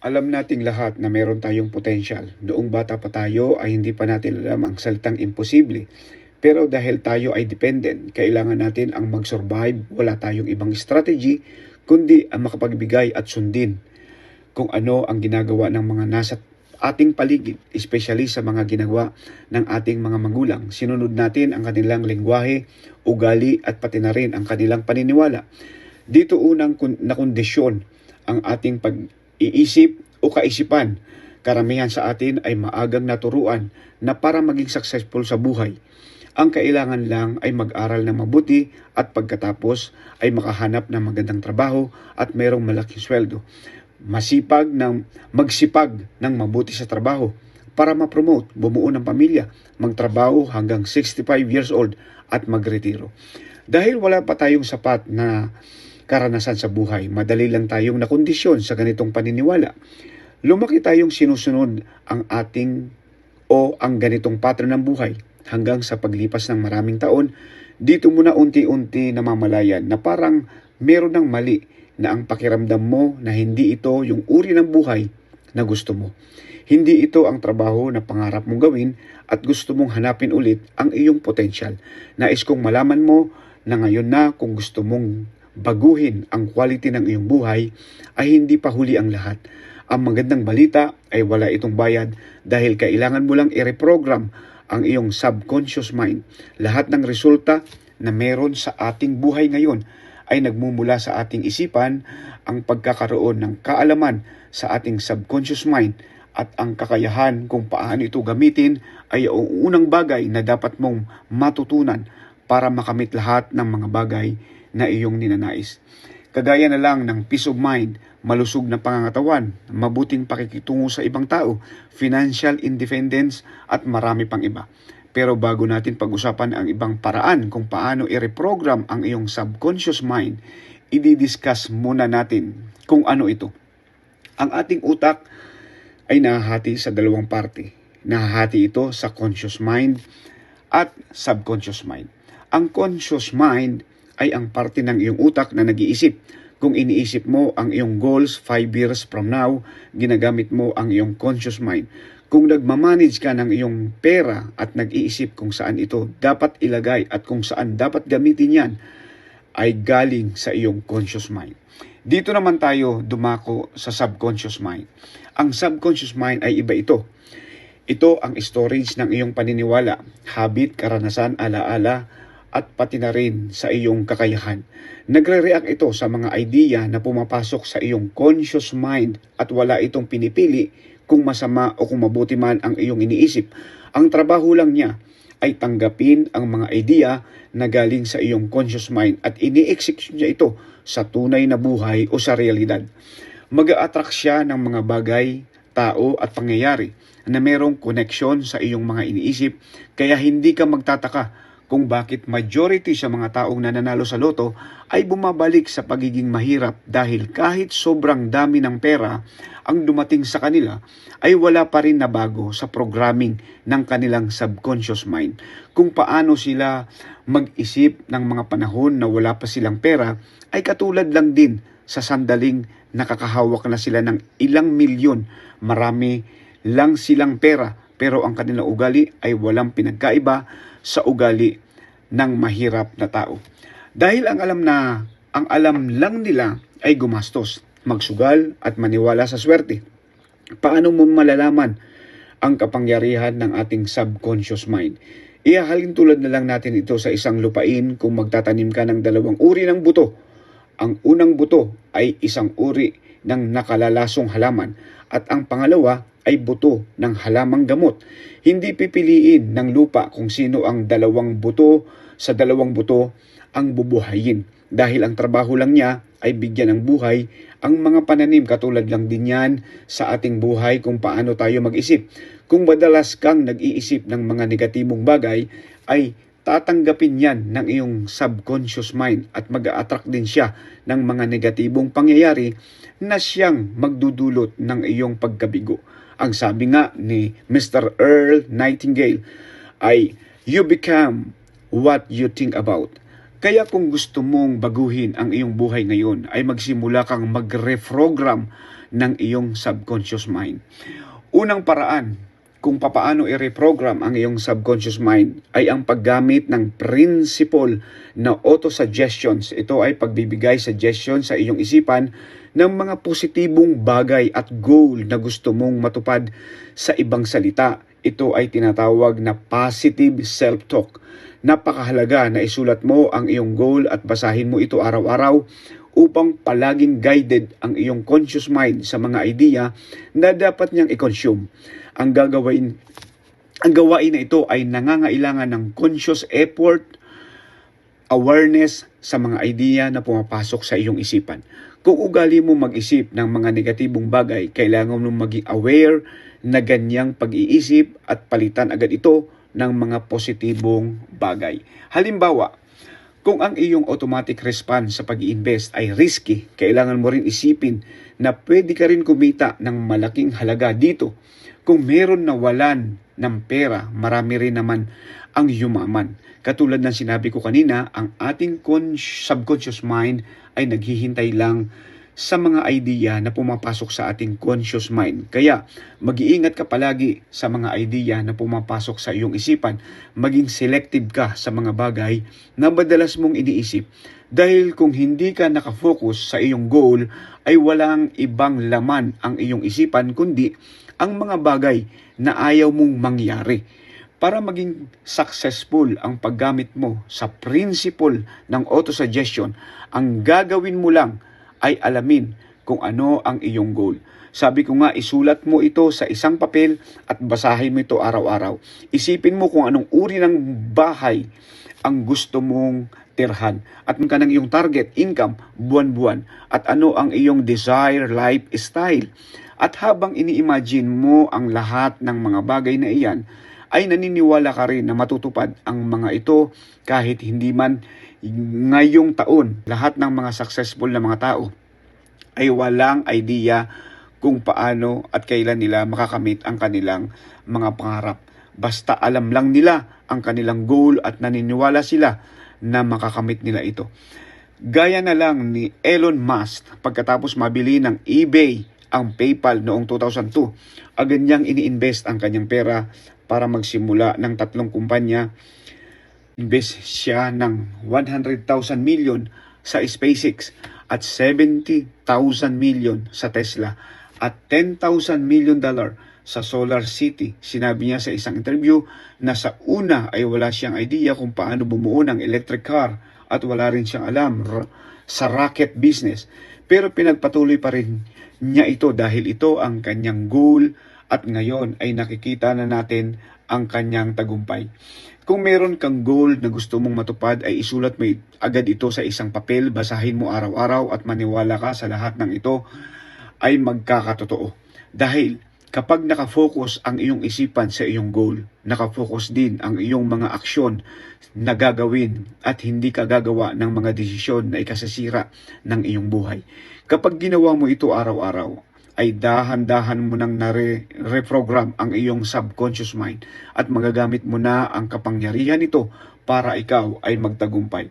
Alam nating lahat na meron tayong potensyal. Noong bata pa tayo ay hindi pa natin alam ang salitang imposible. Pero dahil tayo ay dependent, kailangan natin ang mag-survive. Wala tayong ibang strategy, kundi ang makapagbigay at sundin kung ano ang ginagawa ng mga nasa ating paligid, especially sa mga ginagawa ng ating mga magulang. Sinunod natin ang kanilang lengguwahe, ugali at pati na rin ang kanilang paniniwala. Dito unang nakondisyon ang ating pag-iisip o kaisipan. Karamihan sa atin ay maagang naturuan na para maging successful sa buhay, ang kailangan lang ay mag-aral ng mabuti at pagkatapos ay makahanap ng magandang trabaho at merong malaking sweldo. Magsipag ng mabuti sa trabaho para ma-promote, bumuo ng pamilya, magtrabaho hanggang 65 years old at magretiro. Dahil wala pa tayong sapat na karanasan sa buhay, madali lang tayong nakondisyon sa ganitong paniniwala. Lumaki tayong sinusunod ang ang ganitong pattern ng buhay hanggang sa paglipas ng maraming taon, dito mo na unti-unti namamalayan na parang meron ng mali na ang pakiramdam mo na hindi ito yung uri ng buhay na gusto mo. Hindi ito ang trabaho na pangarap mong gawin at gusto mong hanapin ulit ang iyong potensyal. Nais kong malaman mo na ngayon na kung gusto mong baguhin ang quality ng iyong buhay ay hindi pa huli ang lahat. Ang magandang balita ay wala itong bayad dahil kailangan mo lang i-reprogram ang iyong subconscious mind. Lahat ng resulta na meron sa ating buhay ngayon ay nagmumula sa ating isipan. Ang pagkakaroon ng kaalaman sa ating subconscious mind at ang kakayahan kung paano ito gamitin ay ang unang bagay na dapat mong matutunan para makamit lahat ng mga bagay na iyong ninanais. Kagaya na lang ng peace of mind, malusog na pangangatawan, mabuting pakikitungo sa ibang tao, financial independence at marami pang iba. Pero bago natin pag-usapan ang ibang paraan kung paano i-reprogram ang iyong subconscious mind, i-discuss muna natin kung ano ito. Ang ating utak ay nahahati sa dalawang parte. Nahahati ito sa conscious mind at subconscious mind. Ang conscious mind ay ang parte ng iyong utak na nag-iisip. Kung iniisip mo ang iyong goals 5 years from now, ginagamit mo ang iyong conscious mind. Kung nagmamanage ka ng iyong pera at nag-iisip kung saan ito dapat ilagay at kung saan dapat gamitin yan, ay galing sa iyong conscious mind. Dito naman tayo dumako sa subconscious mind. Ang subconscious mind ay iba ito. Ito ang storage ng iyong paniniwala, habit, karanasan, alaala, at pati na rin sa iyong kakayahan. Nagre-react ito sa mga idea na pumapasok sa iyong conscious mind at wala itong pinipili kung masama o kung mabuti man ang iyong iniisip. Ang trabaho lang niya ay tanggapin ang mga idea na galing sa iyong conscious mind at ini-execute niya ito sa tunay na buhay o sa realidad. Mag-a-attract siya ng mga bagay, tao at pangyayari na merong connection sa iyong mga iniisip, kaya hindi ka magtataka kung bakit majority sa mga taong nananalo sa loto ay bumabalik sa pagiging mahirap dahil kahit sobrang dami ng pera ang dumating sa kanila ay wala pa rin na bago sa programming ng kanilang subconscious mind. Kung paano sila mag-isip ng mga panahon na wala pa silang pera ay katulad lang din sa sandaling nakakahawak na sila ng ilang milyon. Marami lang silang pera pero ang kanilang ugali ay walang pinagkaiba sa ugali ng mahirap na tao. Dahil ang alam lang nila ay gumastos, magsugal at maniwala sa swerte. Paano mo malalaman ang kapangyarihan ng ating subconscious mind? Ihahalin tulad na lang natin ito sa isang lupain kung magtatanim ka ng 2 uri ng buto. Ang unang buto ay isang uri ng nakalalasong halaman at ang pangalawa ay buto ng halamang gamot. Hindi pipiliin ng lupa kung sino ang 2 buto sa 2 buto ang bubuhayin. Dahil ang trabaho lang niya ay bigyan ng buhay ang mga pananim. Katulad lang din yan sa ating buhay kung paano tayo mag-isip. Kung madalas kang nag-iisip ng mga negatibong bagay, ay tatanggapin yan ng iyong subconscious mind at mag-a-attract din siya ng mga negatibong pangyayari na siyang magdudulot ng iyong pagkabigo. Ang sabi nga ni Mr. Earl Nightingale ay, "You become what you think about." Kaya kung gusto mong baguhin ang iyong buhay ngayon, ay magsimula kang mag-reprogram ng iyong subconscious mind. Unang paraan kung papaano i-reprogram ang iyong subconscious mind ay ang paggamit ng principle na auto-suggestions. Ito ay pagbibigay suggestion sa iyong isipan ng mga positibong bagay at goal na gusto mong matupad. Sa ibang salita, ito ay tinatawag na positive self-talk. Napakahalaga na isulat mo ang iyong goal at basahin mo ito araw-araw upang palaging guided ang iyong conscious mind sa mga idea na dapat niyang i-consume. Ang gawain na ito ay nangangailangan ng conscious effort, awareness sa mga idea na pumapasok sa iyong isipan. Kung ugali mo mag-isip ng mga negatibong bagay, kailangan mo maging aware na ganyang pag-iisip at palitan agad ito ng mga positibong bagay. Halimbawa, kung ang iyong automatic response sa pag-i-invest ay risky, kailangan mo rin isipin na pwede ka rin kumita ng malaking halaga dito. Kung meron nawalan ng pera, marami rin naman ang yumaman. Katulad ng sinabi ko kanina, ang ating subconscious mind ay naghihintay lang sa mga idea na pumapasok sa ating conscious mind. Kaya, mag-iingat ka palagi sa mga idea na pumapasok sa iyong isipan. Maging selective ka sa mga bagay na madalas mong iniisip. Dahil kung hindi ka nakafocus sa iyong goal, ay walang ibang laman ang iyong isipan kundi ang mga bagay na ayaw mong mangyari. Para maging successful ang paggamit mo sa principle ng autosuggestion, ang gagawin mo lang ay alamin kung ano ang iyong goal. Sabi ko nga, isulat mo ito sa isang papel at basahin mo ito araw-araw. Isipin mo kung anong uri ng bahay ang gusto mong tirhan at kung kanang iyong target income buwan-buwan at ano ang iyong desire lifestyle. At habang ini-imagine mo ang lahat ng mga bagay na iyan, ay naniniwala ka rin na matutupad ang mga ito kahit hindi man ngayong taon. Lahat ng mga successful na mga tao ay walang idea kung paano at kailan nila makakamit ang kanilang mga pangarap. Basta alam lang nila ang kanilang goal at naniniwala sila na makakamit nila ito. Gaya na lang ni Elon Musk pagkatapos mabili ng eBay ang PayPal noong 2002. Agad niyang ini-invest ang kanyang pera para magsimula ng 3 kumpanya. Invest siya ng 100,000 million sa SpaceX at 70,000 million sa Tesla at $10,000 million sa Solar City. Sinabi niya sa isang interview na sa una ay wala siyang idea kung paano bumuo ng electric car at wala rin siyang alam sa rocket business. Pero pinagpatuloy pa rin niya ito dahil ito ang kanyang goal at ngayon ay nakikita na natin ang kanyang tagumpay. Kung meron kang goal na gusto mong matupad ay isulat mo agad ito sa isang papel, basahin mo araw-araw at maniwala ka sa lahat ng ito ay magkakatotoo. Dahil kapag nakafocus ang iyong isipan sa iyong goal, nakafocus din ang iyong mga aksyon na gagawin at hindi ka gagawa ng mga desisyon na ikasasira ng iyong buhay. Kapag ginawa mo ito araw-araw, ay dahan-dahan mo nang reprogram ang iyong subconscious mind at magagamit mo na ang kapangyarihan nito para ikaw ay magtagumpay.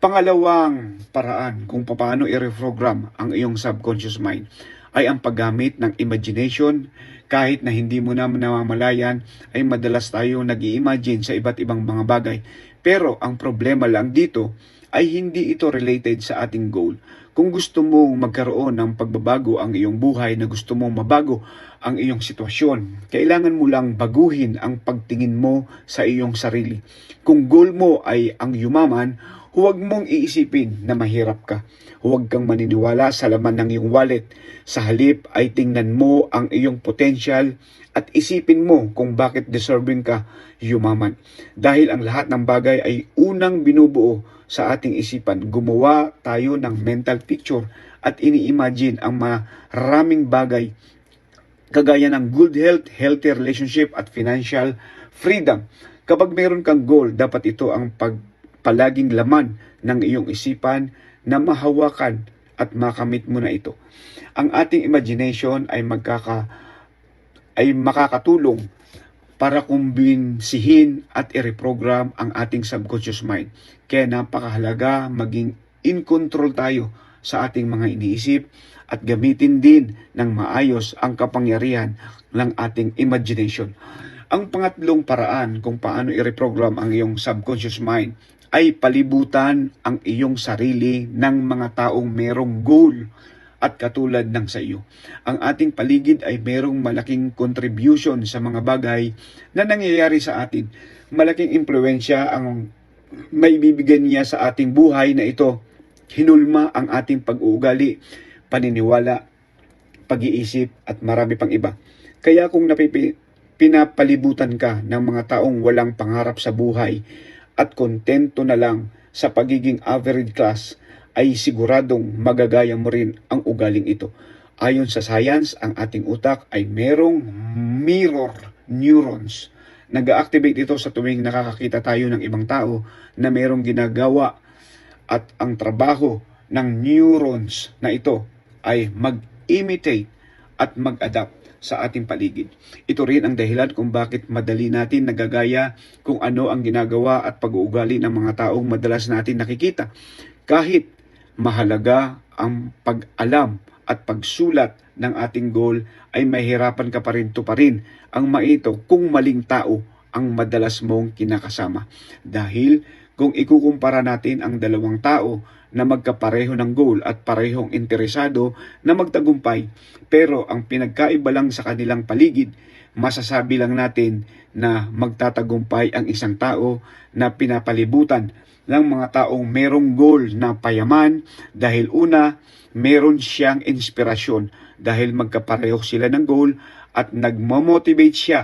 Pangalawang paraan kung paano i-reprogram ang iyong subconscious mind ay ang paggamit ng imagination. Kahit na hindi mo na namamalayan ay madalas tayo nag-i-imagine sa iba't ibang mga bagay. Pero ang problema lang dito ay hindi ito related sa ating goal. Kung gusto mong magkaroon ng pagbabago ang iyong buhay, na gusto mong mabago ang iyong sitwasyon, kailangan mo lang baguhin ang pagtingin mo sa iyong sarili. Kung goal mo ay ang yumaman, huwag mong iisipin na mahirap ka. Huwag kang maniniwala sa laman ng iyong wallet. Sa halip ay tingnan mo ang iyong potential at isipin mo kung bakit deserving ka yumaman. Dahil ang lahat ng bagay ay unang binubuo sa ating isipan. Gumawa tayo ng mental picture at ini-imagine ang maraming bagay kagaya ng good health, healthy relationship at financial freedom. Kapag meron kang goal, dapat ito ang palaging laman ng iyong isipan na mahawakan at makamit mo na ito. Ang ating imagination ay makakatulong para kumbinsihin at i-reprogram ang ating subconscious mind. Kaya napakahalaga maging in control tayo sa ating mga iniisip at gamitin din ng maayos ang kapangyarihan ng ating imagination. Ang pangatlong paraan kung paano i-reprogram ang iyong subconscious mind ay palibutan ang iyong sarili ng mga taong merong goal at katulad ng sa iyo. Ang ating paligid ay merong malaking contribution sa mga bagay na nangyayari sa atin. Malaking impluensya ang may bibigyan niya sa ating buhay na ito. Hinulma ang ating pag-uugali, paniniwala, pag-iisip at marami pang iba. Kaya kung pinapalibutan ka ng mga taong walang pangarap sa buhay at kontento na lang sa pagiging average class, ay siguradong magagaya mo rin ang ugaling ito. Ayon sa science, ang ating utak ay merong mirror neurons. Nag-activate ito sa tuwing nakakakita tayo ng ibang tao na merong ginagawa at ang trabaho ng neurons na ito ay mag-imitate at mag-adapt sa ating paligid. Ito rin ang dahilan kung bakit madali natin nagagaya kung ano ang ginagawa at pag-uugali ng mga taong madalas natin nakikita. Kahit mahalaga ang pag-alam at pagsulat ng ating goal, ay mahirapan ka pa rin tuparin ang maito kung maling tao ang madalas mong kinakasama. Dahil kung ikukumpara natin ang dalawang tao na magkapareho ng goal at parehong interesado na magtagumpay, pero ang pinagkaiba lang sa kanilang paligid, masasabi lang natin na magtatagumpay ang isang tao na pinapalibutan ng mga taong merong goal na payaman dahil una, meron siyang inspirasyon dahil magkapareho sila ng goal at nagmo-motivate siya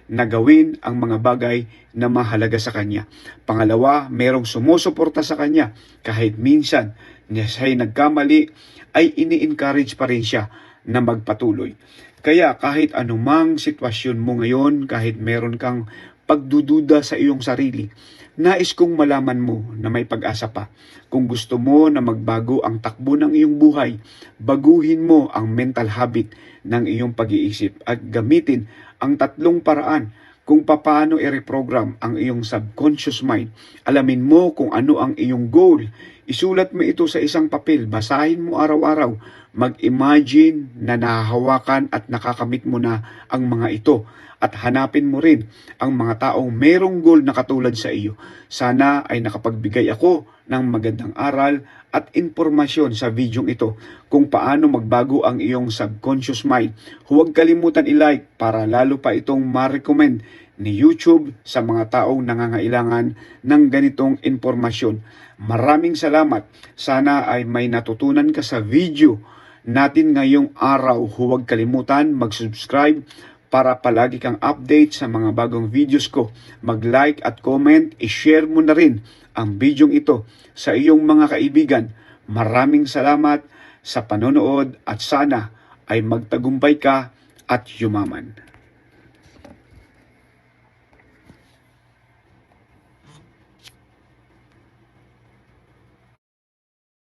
na gawin ang mga bagay na mahalaga sa kanya. Pangalawa, merong sumusuporta sa kanya kahit minsan niya siya'y nagkamali, ay ini-encourage pa rin siya na magpatuloy. Kaya kahit anumang sitwasyon mo ngayon, kahit meron kang pagdududa sa iyong sarili, nais kong malaman mo na may pag-asa pa. Kung gusto mo na magbago ang takbo ng iyong buhay, baguhin mo ang mental habit ng iyong pag-iisip at gamitin ang tatlong paraan kung paano i-reprogram ang iyong subconscious mind. Alamin mo kung ano ang iyong goal. Isulat mo ito sa isang papel. Basahin mo araw-araw. Mag-imagine na nahahawakan at nakakamit mo na ang mga ito. At hanapin mo rin ang mga taong merong goal na katulad sa iyo. Sana ay nakapagbigay ako ng magandang aral at impormasyon sa videong ito kung paano magbago ang iyong subconscious mind. Huwag kalimutan i-like para lalo pa itong ma-recommend ni YouTube sa mga taong nangangailangan ng ganitong impormasyon. Maraming salamat. Sana ay may natutunan ka sa video natin ngayong araw. Huwag kalimutan mag-subscribe para palagi kang update sa mga bagong videos ko. Mag-like at comment, i-share mo na rin ang videong ito sa iyong mga kaibigan. Maraming salamat sa panonood at sana ay magtagumpay ka at yumaman.